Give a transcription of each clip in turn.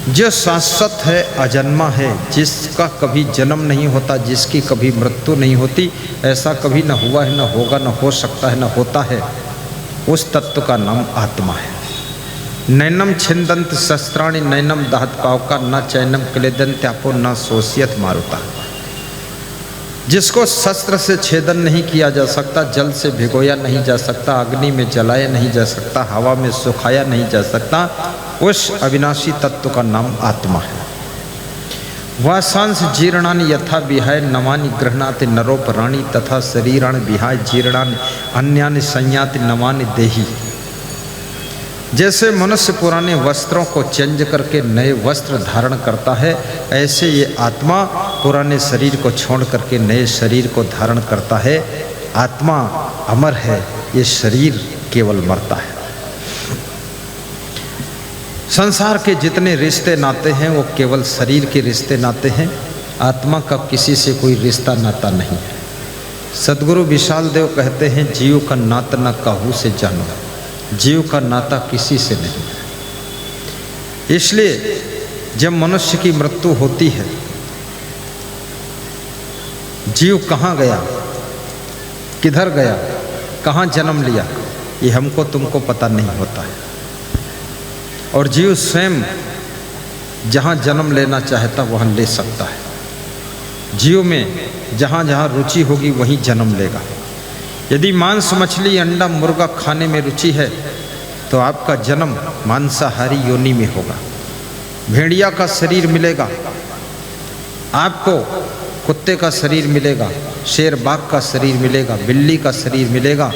जो शाश्वत है, अजन्मा है, जिसका कभी जन्म नहीं होता, जिसकी कभी मृत्यु नहीं होती, ऐसा कभी न हुआ है, न होगा, न हो सकता है, न होता है, उस तत्व का नाम आत्मा है। नैनम छिंदंत शस्त्राणि नैनम दहत पावका न चैनम क्लेदंत्यापो न शोषियत मारुता। जिसको शस्त्र से छेदन नहीं किया जा सकता, जल से भिगोया नहीं जा सकता, अग्नि में जलाया नहीं जा सकता, हवा में सुखाया नहीं जा सकता, उस अविनाशी तत्व का नाम आत्मा है। वासांस जीर्णानि यथा विहाय नवानि गृह्णाति नरोपराणि तथा शरीराणि विहाय जीर्णानि अन्यानि संयाति नवानि देहि। जैसे मनुष्य पुराने वस्त्रों को चेंज करके नए वस्त्र धारण करता है, ऐसे ये आत्मा पुराने शरीर को छोड़ करके नए शरीर को धारण करता है। आत्मा अमर है, ये शरीर केवल मरता है। संसार के जितने रिश्ते नाते हैं वो केवल शरीर के रिश्ते नाते हैं, आत्मा का किसी से कोई रिश्ता नाता नहीं है। सदगुरु विशाल देव कहते हैं, जीव का नाता न काहू से जानो, जीव का नाता किसी से नहीं है। इसलिए जब मनुष्य की मृत्यु होती है, जीव कहाँ गया, किधर गया, कहाँ जन्म लिया, ये हमको तुमको पता नहीं होता है। और जीव स्वयं जहाँ जन्म लेना चाहता वहाँ ले सकता है। जीव में जहाँ जहाँ रुचि होगी वहीं जन्म लेगा। यदि मांस, मछली, अंडा, मुर्गा खाने में रुचि है तो आपका जन्म मांसाहारी योनि में होगा। भेड़िया का शरीर मिलेगा आपको, कुत्ते का शरीर मिलेगा, शेर बाघ का शरीर मिलेगा, बिल्ली का शरीर मिलेगा।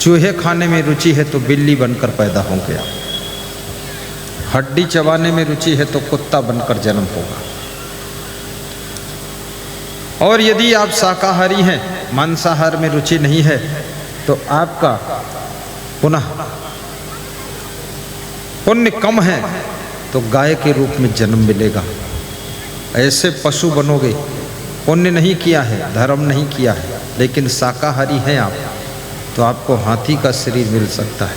चूहे खाने में रुचि है तो बिल्ली बनकर पैदा होंगे आप। हड्डी चबाने में रुचि है तो कुत्ता बनकर जन्म होगा। और यदि आप शाकाहारी हैं, मांसाहार में रुचि नहीं है, तो आपका पुनः पुण्य कम है तो गाय के रूप में जन्म मिलेगा। ऐसे पशु बनोगे, पुण्य नहीं किया है, धर्म नहीं किया है, लेकिन शाकाहारी हैं आप, तो आपको हाथी का शरीर मिल सकता है।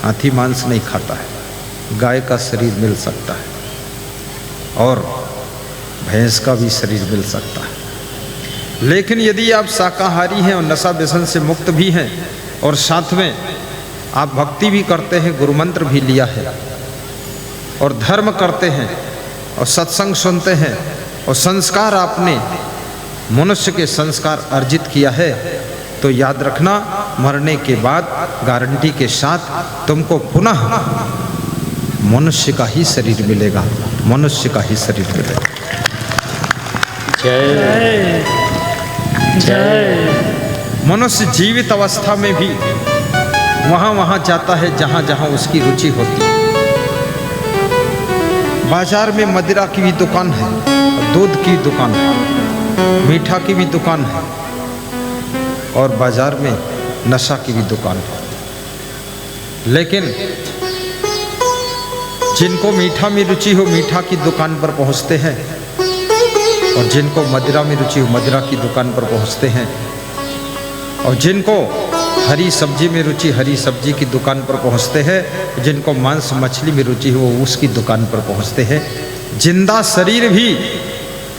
हाथी मांस नहीं खाता है, गाय का शरीर मिल सकता है और भैंस का भी शरीर मिल सकता है। लेकिन यदि आप शाकाहारी हैं और नशा व्यसन से मुक्त भी हैं और साथ में आप भक्ति भी करते हैं, गुरु मंत्र भी लिया है और धर्म करते हैं और सत्संग सुनते हैं और संस्कार आपने मनुष्य के संस्कार अर्जित किया है, तो याद रखना, मरने के बाद गारंटी के साथ तुमको पुनः मनुष्य का ही शरीर मिलेगा, मनुष्य का ही शरीर मिलेगा। जय जय। मनुष्य जीवित अवस्था में भी वहाँ वहाँ जाता है जहाँ जहाँ उसकी रुचि होती है। बाजार में मदिरा की भी दुकान है, दूध की दुकान है, मीठा की भी दुकान है और बाजार में नशा की भी दुकान है। लेकिन जिनको मीठा में रुचि हो मीठा की दुकान पर पहुंचते हैं और जिनको मदिरा में रुचि हो मदिरा की दुकान पर पहुंचते हैं और जिनको हरी सब्जी में रुचि हरी सब्जी की दुकान पर पहुंचते हैं, जिनको मांस मछली में रुचि हो उसकी दुकान पर पहुंचते हैं। जिंदा शरीर भी,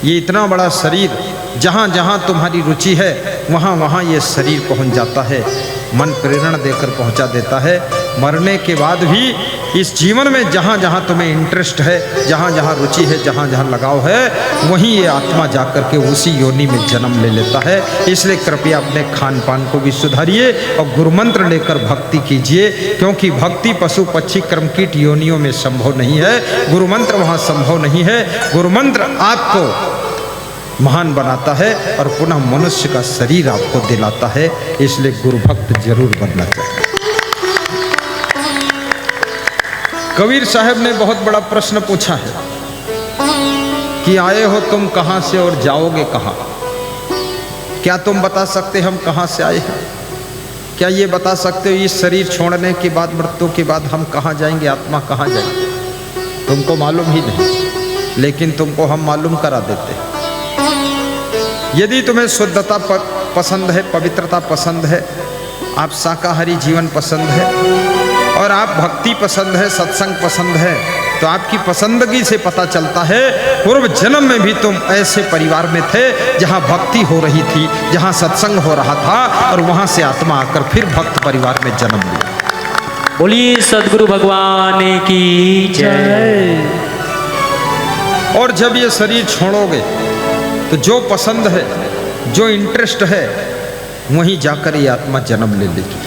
ये इतना बड़ा शरीर, जहाँ जहाँ तुम्हारी रुचि है वहाँ वहाँ ये शरीर पहुँच जाता है, मन प्रेरणा देकर पहुँचा देता है। मरने के बाद भी इस जीवन में जहाँ जहाँ तुम्हें इंटरेस्ट है, जहाँ जहाँ रुचि है, जहाँ जहाँ लगाव है, वहीं ये आत्मा जाकर के उसी योनि में जन्म ले लेता है। इसलिए कृपया अपने खान पान को भी सुधारिए और गुरु मंत्र लेकर भक्ति कीजिए, क्योंकि भक्ति पशु पक्षी क्रमकीट योनियों में संभव नहीं है, गुरु मंत्र वहाँ संभव नहीं है। गुरु मंत्र आपको महान बनाता है और पुनः मनुष्य का शरीर आपको दिलाता है। इसलिए गुरु भक्त जरूर बनना चाहिए। कबीर साहब ने बहुत बड़ा प्रश्न पूछा है कि आए हो तुम कहाँ से और जाओगे कहाँ? क्या तुम बता सकते हम कहाँ से आए हैं? क्या ये बता सकते हो इस शरीर छोड़ने के बाद, मृत्यु के बाद हम कहाँ जाएंगे, आत्मा कहाँ जाएंगे? तुमको मालूम ही नहीं, लेकिन तुमको हम मालूम करा देते हैं। यदि तुम्हें शुद्धता पसंद है, पवित्रता पसंद है, आप शाकाहारी जीवन पसंद है और आप भक्ति पसंद है, सत्संग पसंद है, तो आपकी पसंदगी से पता चलता है पूर्व जन्म में भी तुम ऐसे परिवार में थे जहाँ भक्ति हो रही थी, जहाँ सत्संग हो रहा था, और वहाँ से आत्मा आकर फिर भक्त परिवार में जन्म लिया। बोलिए सद्गुरु भगवान की जय। और जब ये शरीर छोड़ोगे तो जो पसंद है, जो इंटरेस्ट है, वहीं जाकर ये आत्मा जन्म ले लेगी।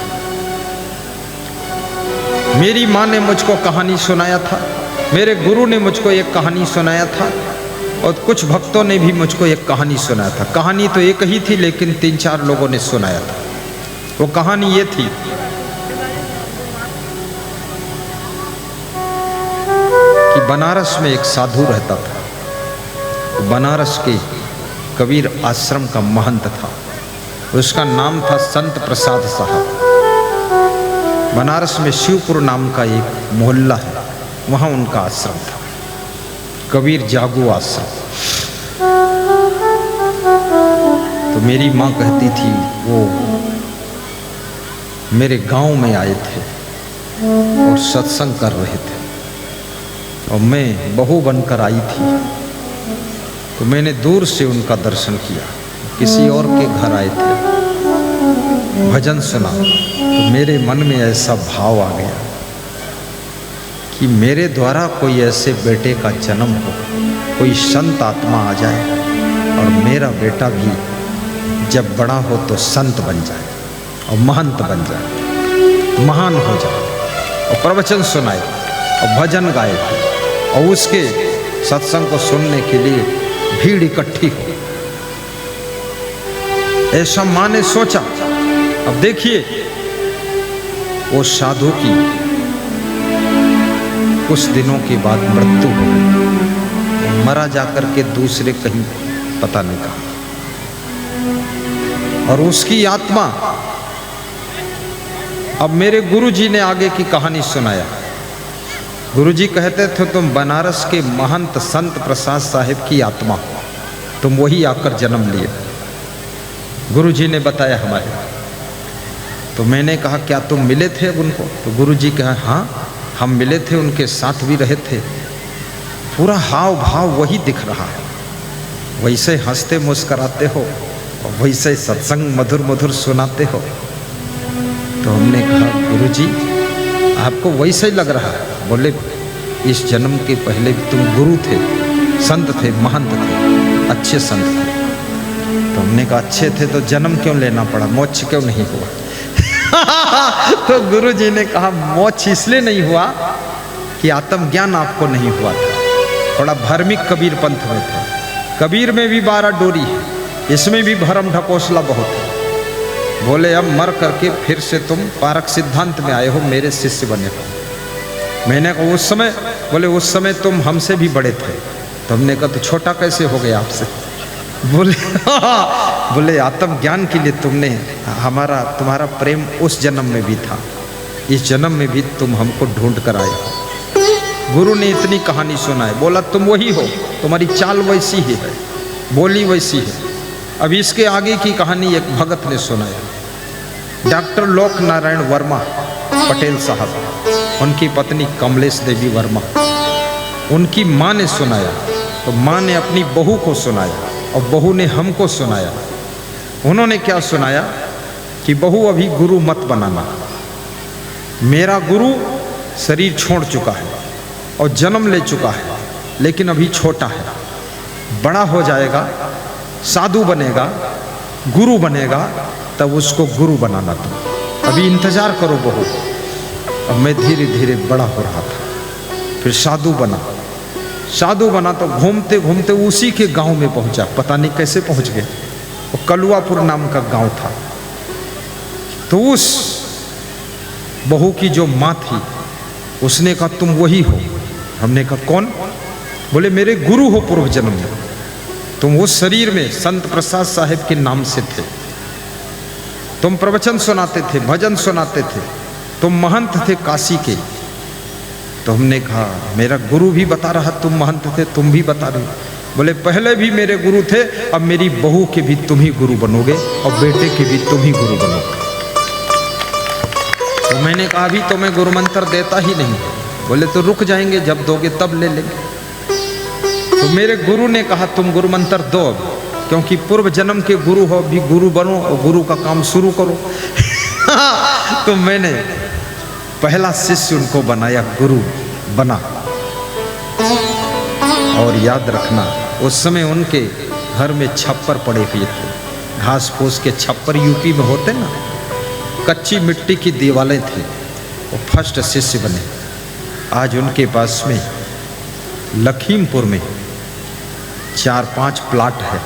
मेरी माँ ने मुझको कहानी सुनाया था, मेरे गुरु ने मुझको एक कहानी सुनाया था, और कुछ भक्तों ने भी मुझको एक कहानी सुनाया था। कहानी तो एक ही थी लेकिन 3-4 लोगों ने सुनाया था। वो कहानी ये थी कि बनारस में एक साधु रहता था। बनारस के कबीर आश्रम का महंत था, उसका नाम था संत प्रसाद साहब। बनारस में शिवपुर नाम का एक मोहल्ला है, वहाँ उनका आश्रम था, कबीर जागू आश्रम। तो मेरी माँ कहती थी वो मेरे गांव में आए थे और सत्संग कर रहे थे, और मैं बहू बनकर आई थी, तो मैंने दूर से उनका दर्शन किया। किसी और के घर आए थे, भजन सुना, तो मेरे मन में ऐसा भाव आ गया कि मेरे द्वारा कोई ऐसे बेटे का जन्म हो, कोई संत आत्मा आ जाए और मेरा बेटा भी जब बड़ा हो तो संत बन जाए और महंत बन जाए, महान हो जाए, और प्रवचन सुनाए और भजन गाए, और उसके सत्संग को सुनने के लिए भीड़ इकट्ठी हो। ऐसा माँ ने सोचा। अब देखिए, वो साधु की कुछ दिनों के बाद मृत्यु हो गई, मरा जाकर के दूसरे कहीं पता नहीं कहा, और उसकी आत्मा, अब मेरे गुरुजी ने आगे की कहानी सुनाया। गुरुजी कहते थे तुम बनारस के महंत संत प्रसाद साहिब की आत्मा हो, तुम वही आकर जन्म लिए। गुरुजी ने बताया हमारे। तो मैंने कहा क्या तुम मिले थे अब उनको? तो गुरुजी कहा हाँ हम मिले थे, उनके साथ भी रहे थे, पूरा हाव भाव वही दिख रहा है, वैसे हंसते मुस्कराते हो और वैसे सत्संग मधुर मधुर सुनाते हो। तो हमने कहा गुरुजी आपको वैसे ही लग रहा है? बोले इस जन्म के पहले भी तुम गुरु थे, संत थे, महंत थे, अच्छे संत थे। तो हमने कहा अच्छे थे तो जन्म क्यों लेना पड़ा, मोक्ष क्यों नहीं हुआ? तो गुरुजी ने कहा मोक्ष इसलिए नहीं हुआ कि आत्मज्ञान आपको नहीं हुआ था, थोड़ा धार्मिक कबीर पंथ में थे। कबीर में भी 12 डोरी है, इसमें भी भरम ढकोसला बहुत है। बोले अब मर करके फिर से तुम पारक सिद्धांत में आए हो, मेरे शिष्य बने हो। मैंने कहा उस समय? बोले उस समय तुम हमसे भी बड़े थे। तो हमने कहा तो छोटा कैसे हो गया आपसे? बोले आत्मज्ञान के लिए तुमने तुम्हारा प्रेम उस जन्म में भी था, इस जन्म में भी तुम हमको ढूंढ कर आए हो। गुरु ने इतनी कहानी सुनाई। बोला तुम वही हो, तुम्हारी चाल वैसी ही है, बोली वैसी है। अब इसके आगे की कहानी एक भगत ने सुनाया। डॉक्टर लोक नारायण वर्मा पटेल साहब, उनकी पत्नी कमलेश देवी वर्मा, उनकी माँ ने सुनाया। तो माँ ने अपनी बहू को सुनाया और बहू ने हमको सुनाया। उन्होंने क्या सुनाया कि बहू अभी गुरु मत बनाना, मेरा गुरु शरीर छोड़ चुका है और जन्म ले चुका है, लेकिन अभी छोटा है, बड़ा हो जाएगा, साधु बनेगा, गुरु बनेगा, तब उसको गुरु बनाना तुम, अभी इंतजार करो बहू। अब मैं धीरे धीरे बड़ा हो रहा था, फिर साधु बना तो घूमते घूमते उसी के गांव में पहुंचा। पता नहीं कैसे पहुंच गए, वो कलुआपुर नाम का गांव था। तो उस बहू की जो माँ थी उसने कहा तुम वही हो। हमने कहा कौन? बोले मेरे गुरु हो पूर्व जन्म में, तुम उस शरीर में संत प्रसाद साहिब के नाम से थे, तुम प्रवचन सुनाते थे, भजन सुनाते थे, तुम महंत थे काशी के। तो हमने कहा मेरा गुरु भी बता रहा तुम महंत थे, तुम भी बता रहे। बोले पहले भी मेरे गुरु थे, अब मेरी बहू के भी तुम ही गुरु बनोगे और बेटे के भी तुम ही गुरु बनोगे। तो मैंने कहा अभी तो मैं गुरु मंत्र देता ही नहीं, बोले तो रुक जाएंगे, जब दोगे तब ले लेंगे। तो मेरे गुरु ने कहा तुम गुरु मंत्र दो, क्योंकि पूर्व जन्म के गुरु हो, भी गुरु बनो और गुरु का काम शुरू करो। तो मैंने पहला शिष्य उनको बनाया, गुरु बना। और याद रखना उस समय उनके घर में छप्पर पड़े हुए थे, घास फूस के छप्पर यूपी में होते ना, कच्ची मिट्टी की दीवारें थी। वो फर्स्ट शिष्य बने। आज उनके पास में लखीमपुर में 4-5 प्लाट है,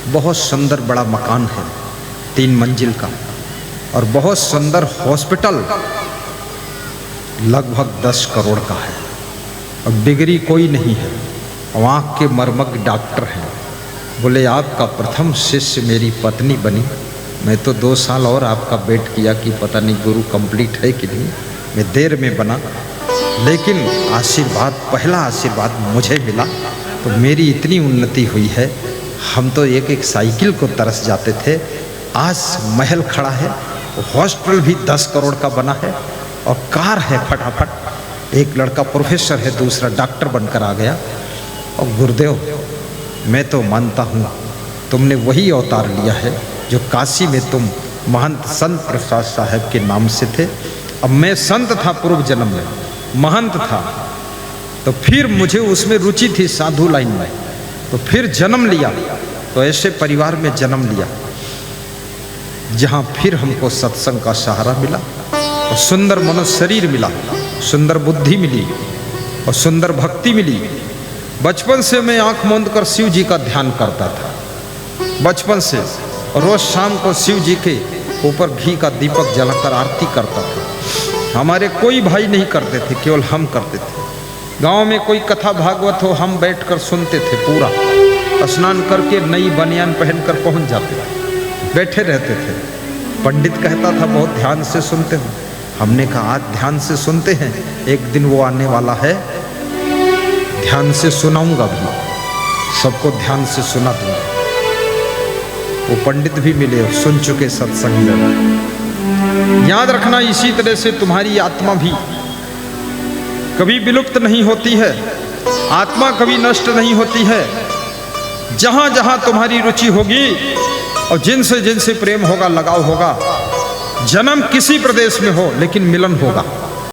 बहुत सुंदर बड़ा मकान है 3 मंजिल का, और बहुत सुंदर हॉस्पिटल लगभग 10 करोड़ का है। और डिग्री कोई नहीं है, आँख के मर्मज्ञ डॉक्टर हैं। बोले आपका प्रथम शिष्य मेरी पत्नी बनी, मैं तो 2 साल और आपका वेट किया कि पता नहीं गुरु कंप्लीट है कि नहीं, मैं देर में बना, लेकिन आशीर्वाद, पहला आशीर्वाद मुझे मिला तो मेरी इतनी उन्नति हुई है। हम तो एक साइकिल को तरस जाते थे, आज महल खड़ा है, हॉस्पिटल भी 10 करोड़ का बना है, और कार है फटाफट। एक लड़का प्रोफेसर है, दूसरा डॉक्टर बनकर आ गया। और गुरुदेव मैं तो मानता हूँ तुमने वही अवतार लिया है जो काशी में तुम महंत संत प्रसाद साहब के नाम से थे। अब मैं संत था पूर्व जन्म में, महंत था, तो फिर मुझे उसमें रुचि थी साधु लाइन में, तो फिर जन्म लिया, तो ऐसे परिवार में जन्म लिया जहाँ फिर हमको सत्संग का सहारा मिला, और सुंदर मनुष्य शरीर मिला, सुंदर बुद्धि मिली, और सुंदर भक्ति मिली। बचपन से मैं आंख मूंद कर शिव जी का ध्यान करता था, बचपन से। रोज शाम को शिव जी के ऊपर घी का दीपक जलाकर आरती करता था। हमारे कोई भाई नहीं करते थे, केवल हम करते थे। गांव में कोई कथा भागवत हो, हम बैठकर सुनते थे पूरा। स्नान करके नई बनियान पहनकर पहुंच जाते थे, बैठे रहते थे। पंडित कहता था बहुत ध्यान से सुनते हो। हमने कहा आज ध्यान से सुनते हैं, एक दिन वो आने वाला है, ध्यान से सुनाऊंगा भी, सबको ध्यान से सुना दूंगा। वो पंडित भी मिले, सुन चुके सत्संग। याद रखना इसी तरह से तुम्हारी आत्मा भी कभी विलुप्त नहीं होती है, आत्मा कभी नष्ट नहीं होती है। जहां जहां तुम्हारी रुचि होगी और जिनसे जिनसे प्रेम होगा, लगाव होगा, जन्म किसी प्रदेश में हो लेकिन मिलन होगा।